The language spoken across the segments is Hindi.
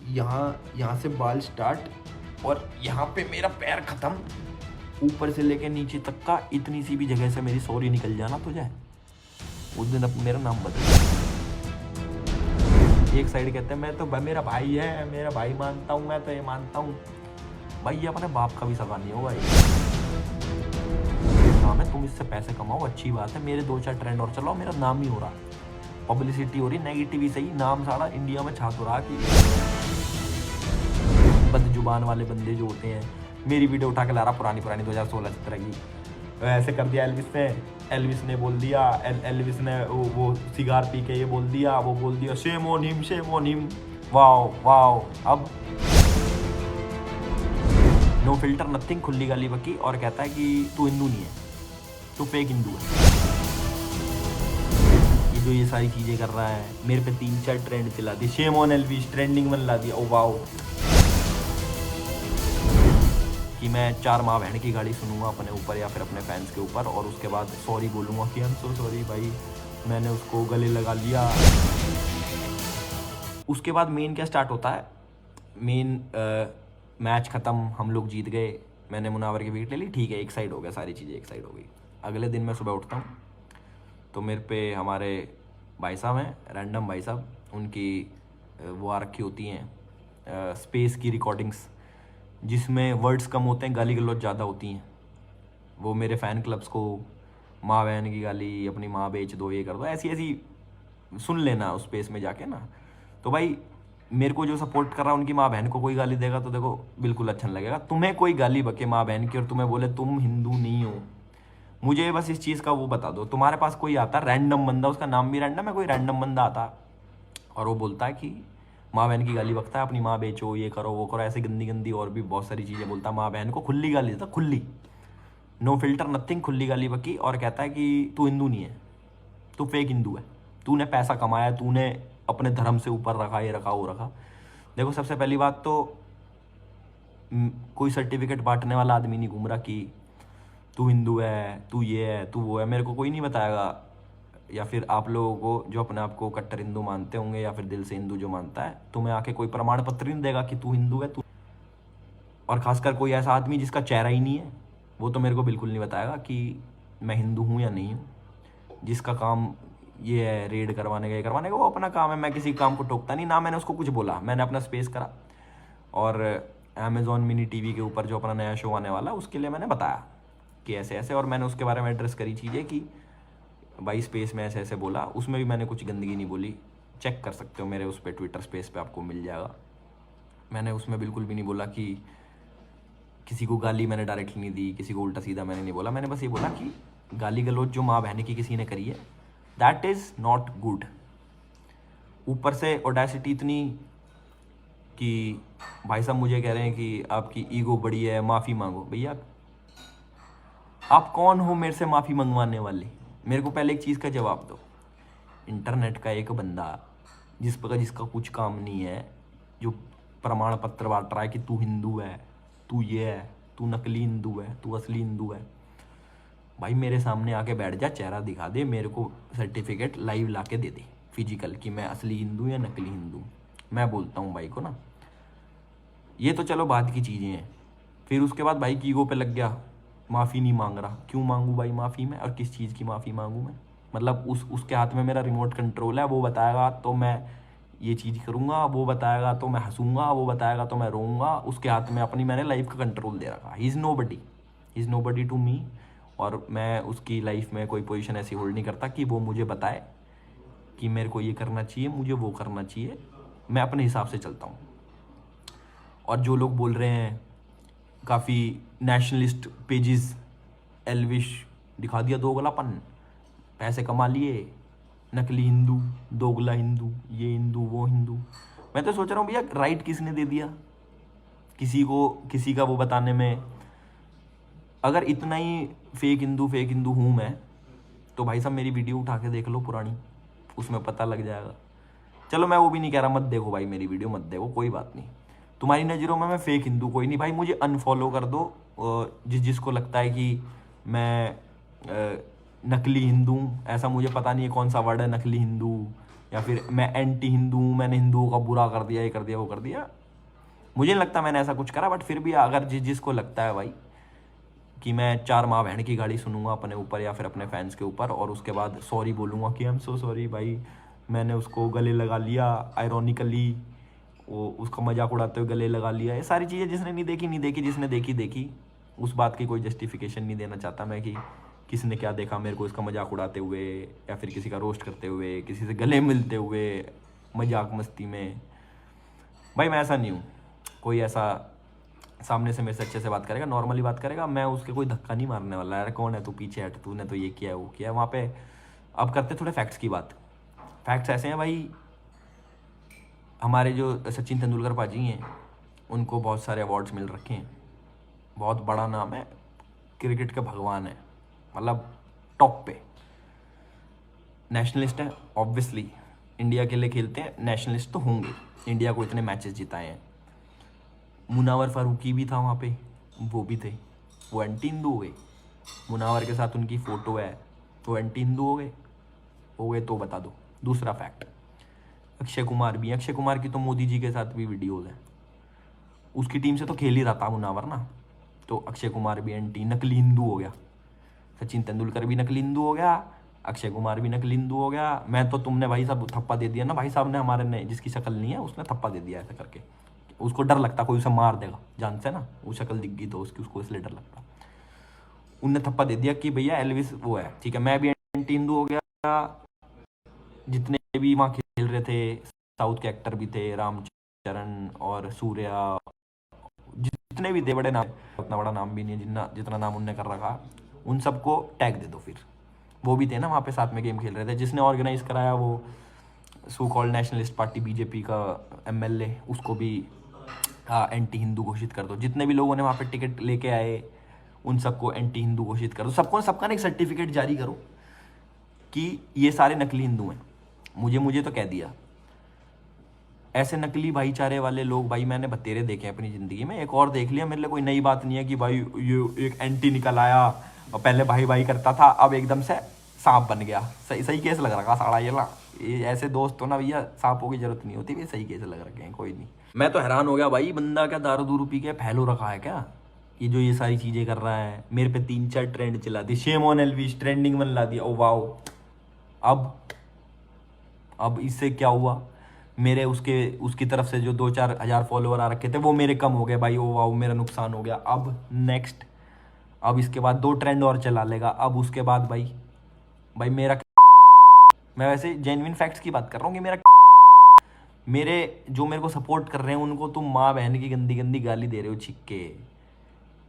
यहाँ यहाँ से बाल स्टार्ट और यहाँ पे मेरा पैर खत्म, ऊपर से लेके नीचे तक का इतनी सी भी जगह से मेरी सॉरी निकल जाना तो जाए, उस दिन अब मेरा नाम बदल। एक साइड कहते हैं मैं तो मेरा भाई है, मेरा भाई मानता हूँ, मैं तो ये मानता हूँ। भाई ये अपने बाप का भी सगा नहीं होगा ये। काम है, तुम इससे पैसे कमाओ, अच्छी बात है, मेरे 2-4 ट्रेंड और चलाओ, मेरा नाम ही हो रहा, पब्लिसिटी हो रही, नेगेटिव ही सही, नाम सारा इंडिया में छा तो रहा कि बदजुबान वाले बंदे जो होते हैं मेरी वीडियो उठा के ला रहा पुरानी 2016-17 की, ऐसे कर दिया एल्विस ने बोल दिया, एल्विस ने वो सिगार पी के ये बोल दिया, वो बोल दिया shame on him. Wow wow. अब नो फिल्टर नथिंग, खुली गाली बकी, और कहता है कि तू हिंदू नहीं है, तू फेक हिंदू है। ये जो ये सारी चीजें कर रहा है, मेरे पे 3-4 ट्रेंड चला दी, शेम ऑन एल्विस, ट्रेंडिंग में ला दिया। ओ वाओ, कि मैं 4 माँ बहन की गाड़ी सुनूंगा अपने ऊपर या फिर अपने फैंस के ऊपर, और उसके बाद सॉरी बोलूँगा कि आई एम सो सॉरी भाई, मैंने उसको गले लगा लिया। उसके बाद मेन क्या स्टार्ट होता है, मेन मैच ख़त्म, हम लोग जीत गए, मैंने मुनावर की विकेट ले ली, ठीक है, एक साइड हो गया, सारी चीज़ें एक साइड हो गई। अगले दिन मैं सुबह उठता हूँ तो मेरे पे हमारे भाई साहब हैं, रैंडम भाई साहब, उनकी वो आ रखी होती हैं स्पेस की रिकॉर्डिंग्स, जिसमें वर्ड्स कम होते हैं, गाली गलौज ज़्यादा होती हैं। वो मेरे फ़ैन क्लब्स को माँ बहन की गाली, अपनी माँ बेच दो, ये कर दो, ऐसी ऐसी सुन लेना उस स्पेस में जाके ना। तो भाई मेरे को जो सपोर्ट कर रहा है उनकी माँ बहन को कोई गाली देगा तो देखो बिल्कुल अच्छा नहीं लगेगा। तुम्हें कोई गाली बके माँ बहन की और तुम्हें बोले तुम हिंदू नहीं हो, मुझे बस इस चीज़ का वो बता दो। तुम्हारे पास कोई आता रैंडम बंदा, उसका नाम भी रैंडम है, कोई रैंडम बंदा आता और वो बोलता है कि माँ बहन की गाली बकता है, अपनी माँ बेचो, ये करो वो करो, ऐसे गंदी गंदी और भी बहुत सारी चीज़ें बोलता है, माँ बहन को खुली गाली देता, खुली, नो फिल्टर नथिंग, खुली गाली बकी, और कहता है कि तू हिंदू नहीं है, तू फेक हिंदू है, तूने पैसा कमाया, तूने अपने धर्म से ऊपर रखा, ये रखा वो रखा। देखो सबसे पहली बात तो कोई सर्टिफिकेट बांटने वाला आदमी नहीं घूम रहा कि तू हिंदू है, तू ये है, तू वो है, मेरे को कोई नहीं बताएगा। या फिर आप लोगों को जो अपने आप को कट्टर हिंदू मानते होंगे या फिर दिल से हिंदू जो मानता है, तुम्हें आके कोई प्रमाण पत्र नहीं देगा कि तू हिंदू है। तू, और खासकर कोई ऐसा आदमी जिसका चेहरा ही नहीं है, वो तो मेरे को बिल्कुल नहीं बताएगा कि मैं हिंदू हूँ या नहीं हूँ। जिसका काम ये है रेड करवाने का, ये करवाने का, वो अपना काम है, मैं किसी काम को टोकता नहीं, ना मैंने उसको कुछ बोला, मैंने अपना स्पेस करा। और अमेज़ॉन मिनी टीवी के ऊपर जो अपना नया शो आने वाला, उसके लिए मैंने बताया कि ऐसे ऐसे, और मैंने उसके बारे में एड्रेस करी चीज़ें कि भाई स्पेस में ऐसे ऐसे बोला, उसमें भी मैंने कुछ गंदगी नहीं बोली, चेक कर सकते हो मेरे उस पर ट्विटर स्पेस पे आपको मिल जाएगा। मैंने उसमें बिल्कुल भी नहीं बोला कि किसी को गाली मैंने डायरेक्टली नहीं दी, किसी को उल्टा सीधा मैंने नहीं बोला, मैंने बस ये बोला कि गाली गलौज जो माँ बहन की किसी ने करी है, दैट इज़ नॉट गुड। ऊपर से ऑडेसिटी इतनी कि भाई साहब मुझे कह रहे हैं कि आपकी ईगो बड़ी है, माफ़ी मांगो। भैया आप कौन हो मेरे से माफ़ी मंगवाने वाले? मेरे को पहले एक चीज़ का जवाब दो। इंटरनेट का एक बंदा जिसका कुछ काम नहीं है, जो प्रमाण पत्र बांट रहा है कि तू हिंदू है, तू ये है, तू नकली हिंदू है, तू असली हिंदू है, भाई मेरे सामने आके बैठ जा, चेहरा दिखा दे, मेरे को सर्टिफिकेट लाइव ला के दे दे फिजिकल कि मैं असली हिंदू या नकली हिंदू। मैं बोलता हूँ भाई को ना, ये तो चलो बात की चीज़ें हैं। फिर उसके बाद भाई की ईगो पे लग गया, माफ़ी नहीं मांग रहा। क्यों मांगूँ भाई माफ़ी मैं, और किस चीज़ की माफ़ी मांगूँ मैं? मतलब उसके हाथ में मेरा रिमोट कंट्रोल है, वो बताएगा तो मैं ये चीज़ करूँगा, वो बताएगा तो मैं हंसूँगा, वो बताएगा तो मैं रोऊँगा। उसके हाथ में अपनी मैंने लाइफ का कंट्रोल दे रखा। He is nobody to me, और मैं उसकी लाइफ में कोई पोजीशन ऐसी होल्ड नहीं करता कि वो मुझे बताए कि मेरे को ये करना चाहिए, मुझे वो करना चाहिए। मैं अपने हिसाब से चलता हूँ। और जो लोग बोल रहे हैं काफ़ी नेशनलिस्ट पेजेस, एल्विश दिखा दिया दोगलापन, पैसे कमा लिए, नकली हिंदू, दोगला हिंदू, ये हिंदू वो हिंदू। मैं तो सोच रहा हूँ भैया राइट किसने दे दिया किसी को किसी का वो बताने में? अगर इतना ही फेक हिंदू हूँ मैं, तो भाई साहब मेरी वीडियो उठा के देख लो पुरानी, उसमें पता लग जाएगा। चलो मैं वो भी नहीं कह रहा मत देखो भाई मेरी वीडियो, मत देखो, कोई बात नहीं। तुम्हारी नज़रों में मैं फेक हिंदू कोई नहीं भाई, मुझे अनफॉलो कर दो। जिसको लगता है कि मैं नकली हिंदू, ऐसा मुझे पता नहीं है कौन सा वर्ड है, नकली हिंदू, या फिर मैं एंटी हिंदू हूँ, मैंने हिंदुओं का बुरा कर दिया, ये कर दिया, वो कर दिया। मुझे नहीं लगता मैंने ऐसा कुछ करा, बट फिर भी अगर जिसको लगता है भाई कि मैं 4 माँ बहन की गाली सुनूंगा अपने ऊपर या फिर अपने फैंस के ऊपर और उसके बाद सॉरी बोलूँगा कि आई एम सो सॉरी भाई, मैंने उसको गले लगा लिया आयरॉनिकली, वो उसका मजाक उड़ाते हुए गले लगा लिया, ये सारी चीज़ें जिसने नहीं देखी नहीं देखी, जिसने देखी देखी, उस बात की कोई जस्टिफिकेशन नहीं देना चाहता मैं कि किसने क्या देखा मेरे को इसका मजाक उड़ाते हुए या फिर किसी का रोस्ट करते हुए, किसी से गले मिलते हुए मजाक मस्ती में। भाई मैं ऐसा नहीं हूँ, कोई ऐसा सामने से मेरे से अच्छे से बात करेगा, नॉर्मली बात करेगा, मैं उसके कोई धक्का नहीं मारने वाला। यार कौन है तू, पीछे हट, तूने तो ये किया है वो किया है वहाँ पे। अब करते थोड़े फैक्ट्स की बात। फैक्ट्स ऐसे हैं भाई, हमारे जो सचिन तेंदुलकर पाजी हैं उनको बहुत सारे अवार्ड्स मिल रखे हैं, बहुत बड़ा नाम है, क्रिकेट के भगवान है, मतलब टॉप पे। नेशनलिस्ट है ऑब्वियसली, इंडिया के लिए खेलते हैं, नेशनलिस्ट तो होंगे, इंडिया को इतने मैचेस जिताए हैं। मुनावर फारूकी भी था वहाँ पे, वो भी थे, वो एंटी हिंदू हो गए। मुनावर के साथ उनकी फ़ोटो है, वो एंटी हिंदू हो गए तो बता दो। दूसरा फैक्ट, अक्षय कुमार भी, अक्षय कुमार की तो मोदी जी के साथ भी वीडियोज़ हैं, उसकी टीम से तो खेल ही रहा था मुनावर ना, तो अक्षय कुमार भी एंटी नकली हिंदू हो गया। सचिन तेंदुलकर भी नकली हिंदू हो गया, अक्षय कुमार भी नकली हिंदू हो गया। मैं तो, तुमने भाई साहब थप्पा दे दिया ना, भाई साहब ने हमारे ने, जिसकी शक्ल नहीं है उसने थप्पा दे दिया ऐसा करके, उसको डर लगता कोई उसे मार देगा, जानते हैं ना, वो शक्ल दिख गई तो उसकी, उसको इसलिए डर लगता। उनने थप्पा दे दिया कि भैया एलविस वो है, ठीक है। मैं भी एंटी हिंदू हो गया। जितने भी वहाँ खेल रहे थे साउथ के एक्टर भी थे, रामचरण और सूर्या, जितने भी थे बड़े नाम, उतना बड़ा नाम भी नहीं जितना जितना नाम उनने कर रखा, उन सबको टैग दे दो फिर। वो भी थे ना वहाँ पे, साथ में गेम खेल रहे थे। जिसने ऑर्गेनाइज कराया वो so called nationalist party BJP का एमएलए, उसको भी एंटी हिंदू घोषित कर दो। जितने भी लोगों ने वहाँ पे टिकट लेके आए उन सबको एंटी हिंदू घोषित कर दो। सबका ना एक सर्टिफिकेट जारी करो कि ये सारे नकली हिंदू हैं। मुझे तो कह दिया। ऐसे नकली भाईचारे वाले लोग भाई मैंने बतेरे देखे हैं अपनी ज़िंदगी में। एक और देख लिया, मेरे लिए कोई नई बात नहीं है कि भाई ये एक एंटी निकल आया और पहले भाई भाई करता था अब एकदम से सांप बन गया। सही सही केस लग रखा साड़ा ये ना, ये ऐसे दोस्त हो ना भैया, सांपों की जरूरत नहीं होती, भी सही केस लग रखे हैं, कोई नहीं। मैं तो हैरान हो गया भाई, बंदा क्या दारू दूरू पी के फैलो रखा है क्या, ये जो ये सारी चीज़ें कर रहा है। मेरे पे 3-4 ट्रेंड चला दी, शेम ऑन एल्विस ट्रेंडिंग बन ला दिया, ओ वाओ। अब इससे क्या हुआ, मेरे उसकी तरफ से जो 2-4 हज़ार फॉलोअर आ रखे थे वो मेरे कम हो गए भाई, ओ वाह मेरा नुकसान हो गया। अब नेक्स्ट, अब इसके बाद 2 ट्रेंड और चला लेगा, अब उसके बाद भाई मेरा, मैं वैसे जेन्युइन फैक्ट्स की बात कर रहा हूँ कि मेरे जो मेरे को सपोर्ट कर रहे हैं उनको तुम माँ बहन की गंदी गंदी गाली दे रहे हो छिक के।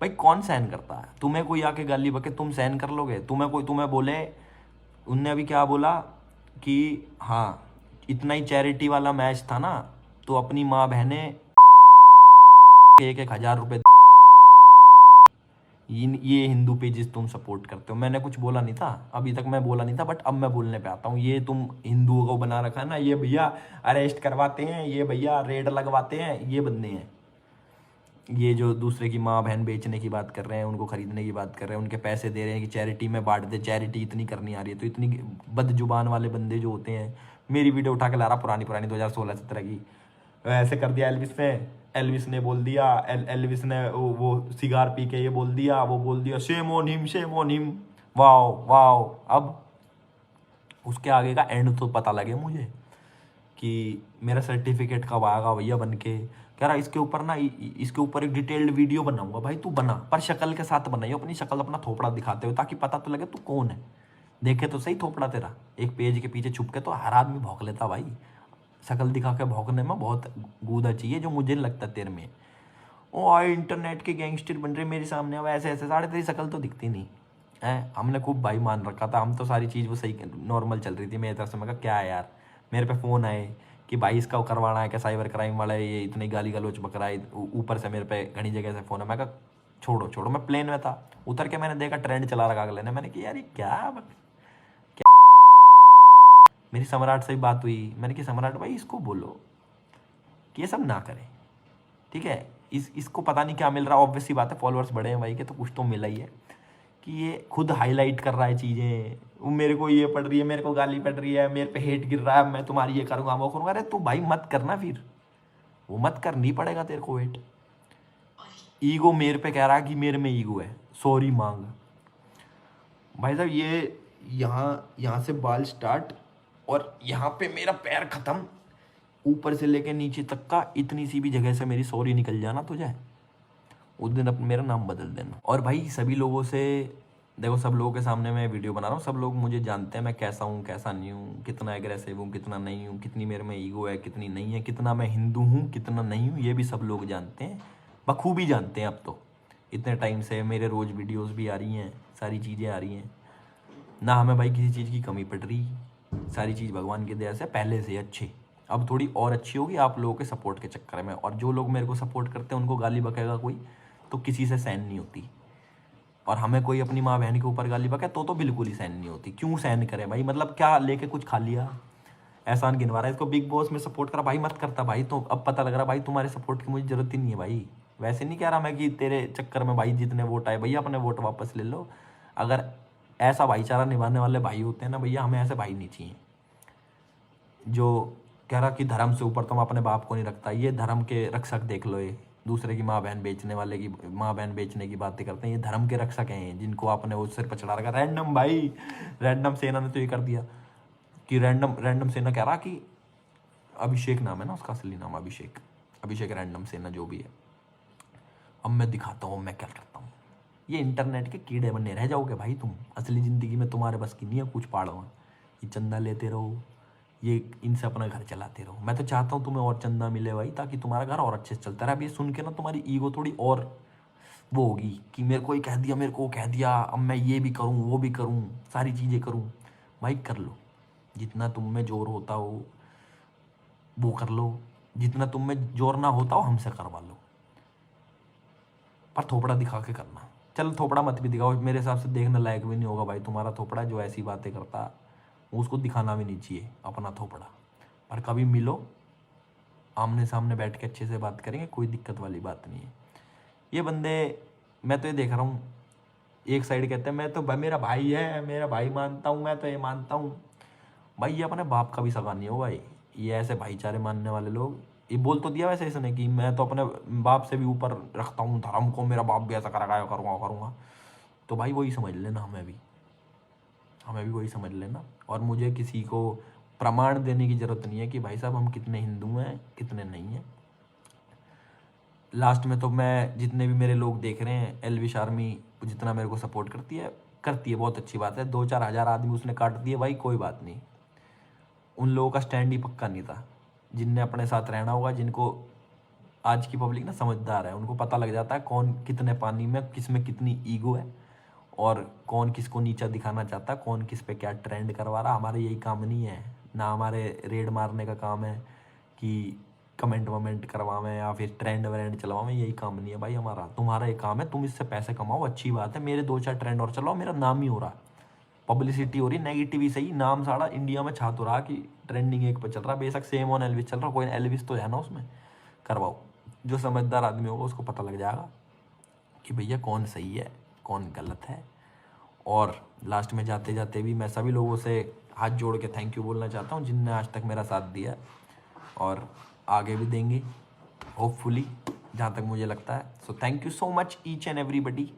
भाई कौन सहन करता है, तुम्हें कोई आके गाली बके तुम सहन कर लोगे? तुम्हें बोले, उनने अभी क्या बोला कि हाँ इतना ही चैरिटी वाला मैच था ना, तो अपनी माँ बहने 1,000 रुपये, ये हिंदू पेजेस तुम सपोर्ट करते हो। मैंने कुछ बोला नहीं था, अभी तक मैं बोला नहीं था, बट अब मैं बोलने पे आता हूँ। ये तुम हिंदुओं को बना रखा है ना, ये भैया अरेस्ट करवाते हैं, ये भैया रेड लगवाते हैं, ये बंदे हैं। ये जो दूसरे की माँ बहन बेचने की बात कर रहे हैं, उनको खरीदने की बात कर रहे हैं, उनके पैसे दे रहे हैं कि चैरिटी में बांट दे, चैरिटी इतनी करनी आ रही है। तो इतनी बदजुबान वाले बंदे जो होते हैं, मेरी वीडियो उठा के ला रहा पुरानी 2016-17 की, ऐसे कर दिया एल्विस पे, एल्विस ने बोल दिया, एल्विस ने वो सिगार पी के ये बोल दिया, वो बोल दिया shame on him, shame on him, wow wow. अब उसके आगे का एंड तो पता लगे मुझे कि मेरा सर्टिफिकेट कब आएगा भैया बन के। कह रहा इसके ऊपर ना, इसके ऊपर एक डिटेल्ड वीडियो बनाऊंगा। भाई तू बना, पर शक्ल के साथ बनाइए, अपनी शक्ल अपना थोपड़ा दिखाते हुए, ताकि पता तो लगे तू कौन है। देखे तो सही थोपड़ा तेरा, एक पेज के पीछे छुप के तो हर आदमी भौंक लेता भाई। शक्ल दिखा के भौंकने में बहुत गूदा चाहिए, जो मुझे नहीं लगता तेरे में। ओ आई इंटरनेट के गैंगस्टर बन रहे मेरे सामने, अब ऐसे ऐसे साढ़े तेरी शक्ल तो दिखती नहीं है। हमने खूब भाई मान रखा था, हम तो सारी चीज़ वो सही नॉर्मल चल रही थी मेरी तरफ से। मैं कहा क्या है यार, मेरे पे फ़ोन आए कि भाई इसका करवाना है क्या, साइबर क्राइम वाला है, ये इतनी गाली गलोच बकरा है, ऊपर से मेरे पे घनी जगह से फ़ोन है। मैं कहा छोड़ो, मैं प्लेन में था, उतर के मैंने देखा ट्रेंड चला रखा अगले ने। मैंने कहा यार ये क्या मेरी सम्राट से भी बात हुई, मैंने कहा सम्राट भाई इसको बोलो कि ये सब ना करे, ठीक है। इसको पता नहीं क्या मिल रहा, ऑब्वियस सी बात है, फॉलोअर्स बढ़े हैं भाई के तो कुछ तो मिला ही है। कि ये खुद हाईलाइट कर रहा है चीज़ें, वो मेरे को ये पड़ रही है, मेरे को गाली पड़ रही है, मेरे पे हेट गिर रहा है, मैं तुम्हारी ये करूँगा वो करूँगा। अरे तू भाई मत करना, फिर वो मत कर, नहीं पड़ेगा तेरे को वेट। ईगो मेरे पे कह रहा है कि मेरे में ईगो है, सॉरी मांग। भाई साहब ये यहाँ से बाल स्टार्ट और यहाँ पे मेरा पैर खत्म, ऊपर से लेके नीचे तक का इतनी सी भी जगह से मेरी सॉरी निकल जाना तुझे, उस दिन अपना मेरा नाम बदल देना। और भाई सभी लोगों से देखो, सब लोगों के सामने मैं वीडियो बना रहा हूँ, सब लोग मुझे जानते हैं मैं कैसा हूँ कैसा नहीं हूँ, कितना एग्रेसिव हूँ कितना नहीं हूँ, कितनी मेरे में ईगो है कितनी नहीं है, कितना मैं हिंदू हूँ कितना नहीं हूँ, ये भी सब लोग जानते हैं, बखूबी जानते हैं। अब तो इतने टाइम से मेरे रोज़ वीडियोस भी आ रही हैं, सारी चीज़ें आ रही हैं ना, हमें भाई किसी चीज़ की कमी पड़ रही, सारी चीज़ भगवान की दया से पहले से अच्छी, अब थोड़ी और अच्छी होगी आप लोगों के सपोर्ट के चक्कर में। और जो लोग मेरे को सपोर्ट करते हैं उनको गाली बकेगा कोई तो किसी से सहन नहीं होती, और हमें कोई अपनी माँ बहन के ऊपर गाली बके तो बिल्कुल ही सहन नहीं होती। क्यों सहन करें भाई, मतलब क्या लेके कुछ खा लिया, एहसान गिनवा रहा है इसको बिग बॉस में सपोर्ट करा, भाई मत करता भाई, तो अब पता लग रहा भाई तुम्हारे सपोर्ट की मुझे जरूरत ही नहीं है भाई। वैसे नहीं कह रहा मैं कि तेरे चक्कर में भाई जितने वोट आए भैया अपने वोट वापस ले लो, अगर ऐसा भाईचारा निभाने वाले भाई होते हैं ना भैया, हमें ऐसे भाई नहीं चाहिए। जो कह रहा कि धर्म से ऊपर तुम अपने बाप को नहीं रखता, ये धर्म के रक्षक देख लो, ये दूसरे की माँ बहन बेचने वाले की माँ बहन बेचने की बातें करते हैं, ये धर्म के रक्षक हैं जिनको आपने वो सिर पर चढ़ा रखा। रैंडम भाई, रैंडम सेना ने तो ये कर दिया कि रैंडम सेना कह रहा कि अभिषेक नाम है ना उसका, असली नाम अभिषेक रैंडम सेना जो भी है, अब मैं दिखाता हूँ मैं क्या करता हूँ। ये इंटरनेट के कीड़े बने रह जाओगे भाई तुम, असली ज़िंदगी में तुम्हारे बस की नहीं है कुछ पाड़वा, ये चंदा लेते रहो, ये इनसे अपना घर चलाते रहो। मैं तो चाहता हूँ तुम्हें और चंदा मिले भाई, ताकि तुम्हारा घर और अच्छे से चलता रहे। अब ये सुन के ना तुम्हारी ईगो थोड़ी और वो होगी कि मेरे को ये कह दिया, मेरे को कह दिया, अब मैं ये भी करूँ वो भी करूँ, सारी चीज़ें करूँ। भाई कर लो, जितना तुम में जोर होता हो वो कर लो, जितना तुम में जोर ना होता हो हमसे करवा लो, पर थोपड़ा दिखा के करना। चल थोपड़ा मत भी दिखाओ, मेरे हिसाब से देखने लायक भी नहीं होगा भाई तुम्हारा थोपड़ा, जो ऐसी बातें करता उसको दिखाना भी नहीं चाहिए अपना थोपड़ा। पर कभी मिलो, आमने सामने बैठ के अच्छे से बात करेंगे, कोई दिक्कत वाली बात नहीं है। ये बंदे, मैं तो ये देख रहा हूँ, एक साइड कहते हैं मैं तो भाई मेरा भाई है, मेरा भाई मानता हूँ, मैं तो ये मानता हूँ। भाई ये अपने बाप का भी सगा नहीं हो भाई, ये ऐसे भाईचारे मानने वाले लोग। ये बोल तो दिया वैसे इसने कि मैं तो अपने बाप से भी ऊपर रखता हूँ धर्म को, मेरा बाप भी ऐसा करेगा, करूँगा। तो भाई वही समझ लेना, हमें भी वही समझ लेना। और मुझे किसी को प्रमाण देने की ज़रूरत नहीं है कि भाई साहब हम कितने हिंदू हैं कितने नहीं हैं। लास्ट में तो मैं, जितने भी मेरे लोग देख रहे हैं, एलविश आर्मी जितना मेरे को सपोर्ट करती है बहुत अच्छी बात है। 2-4 हज़ार आदमी उसने काट दिए भाई, कोई बात नहीं, उन लोगों का स्टैंड ही पक्का नहीं था। जिनने अपने साथ रहना होगा, जिनको आज की पब्लिक ना समझदार है, उनको पता लग जाता है कौन कितने पानी में, किस में कितनी ईगो है, और कौन किसको नीचा दिखाना चाहता है, कौन किस पे क्या ट्रेंड करवा रहा। हमारे यही काम नहीं है ना, हमारे रेड मारने का काम है कि कमेंट वमेंट करवावें या फिर ट्रेंड व्रेंड चलवावें, यही काम नहीं है भाई हमारा। तुम्हारा ये काम है, तुम इससे पैसे कमाओ, अच्छी बात है, मेरे 2-4 ट्रेंड और चलाओ, मेरा नाम ही हो रहा, पब्लिसिटी हो रही, नेगेटिव ही सही, नाम सारा इंडिया में छा तो रहा कि ट्रेंडिंग 1 पे चल रहा। बेशक सेम ऑन एल्विस चल रहा, कोई एल्विस तो है ना उसमें, करवाओ। जो समझदार आदमी होगा उसको पता लग जाएगा कि भैया कौन सही है कौन गलत है। और लास्ट में जाते जाते भी मैं सभी लोगों से हाथ जोड़ के थैंक यू बोलना चाहता हूँ जिनने आज तक मेरा साथ दिया, और आगे भी देंगे होपफुली, जहाँ तक मुझे लगता है। So thank you so much each and everybody.